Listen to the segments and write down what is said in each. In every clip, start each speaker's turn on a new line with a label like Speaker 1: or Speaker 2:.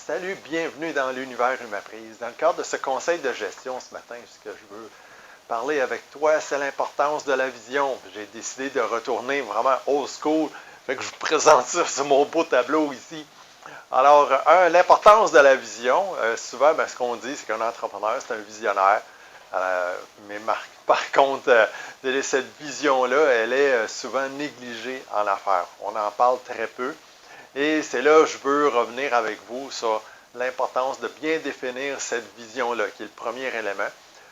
Speaker 1: Salut, bienvenue dans l'univers Humaprise. Dans le cadre de ce conseil de gestion ce matin, ce que je veux parler avec toi, c'est l'importance de la vision. J'ai décidé de retourner vraiment old school, fait que je vous présente ça sur mon beau tableau ici. Alors, l'importance de la vision, souvent, ce qu'on dit, c'est qu'un entrepreneur, c'est un visionnaire. Mais par contre, cette vision-là, elle est souvent négligée en affaires. On en parle très peu. Et c'est là que je veux revenir avec vous sur l'importance de bien définir cette vision-là, qui est le premier élément.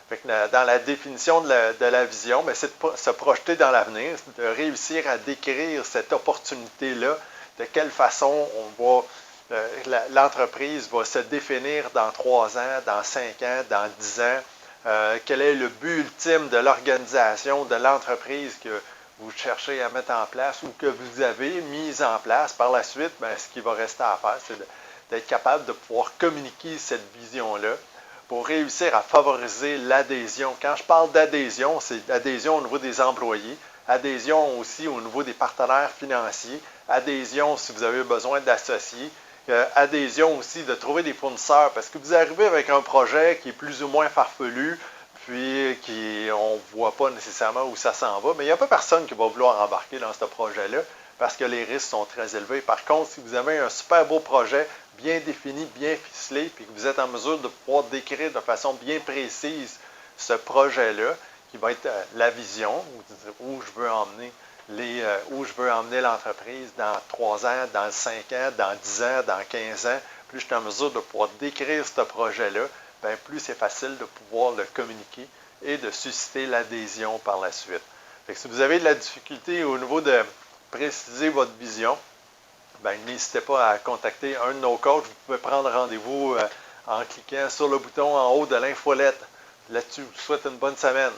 Speaker 1: Fait que dans la définition de la vision, c'est de se projeter dans l'avenir, de réussir à décrire cette opportunité-là, de quelle façon l'entreprise va se définir dans 3 ans, dans 5 ans, dans 10 ans, quel est le but ultime de l'organisation, de l'entreprise que vous cherchez à mettre en place ou que vous avez mis en place. Par la suite, ce qui va rester à faire, c'est d'être capable de pouvoir communiquer cette vision-là pour réussir à favoriser l'adhésion. Quand je parle d'adhésion, c'est adhésion au niveau des employés, adhésion aussi au niveau des partenaires financiers, adhésion si vous avez besoin d'associés, adhésion aussi de trouver des fournisseurs, parce que vous arrivez avec un projet qui est plus ou moins farfelu, puis on ne voit pas nécessairement où ça s'en va, mais il n'y a pas personne qui va vouloir embarquer dans ce projet-là parce que les risques sont très élevés. Par contre, si vous avez un super beau projet, bien défini, bien ficelé, puis que vous êtes en mesure de pouvoir décrire de façon bien précise ce projet-là, qui va être la vision, où je veux emmener où je veux emmener l'entreprise dans 3 ans, dans 5 ans, dans 10 ans, dans 15 ans, plus je suis en mesure de pouvoir décrire ce projet-là, plus c'est facile de pouvoir le communiquer et de susciter l'adhésion par la suite. Fait que si vous avez de la difficulté au niveau de préciser votre vision, n'hésitez pas à contacter un de nos coachs. Vous pouvez prendre rendez-vous en cliquant sur le bouton en haut de l'infolette. Là-dessus, je vous souhaite une bonne semaine.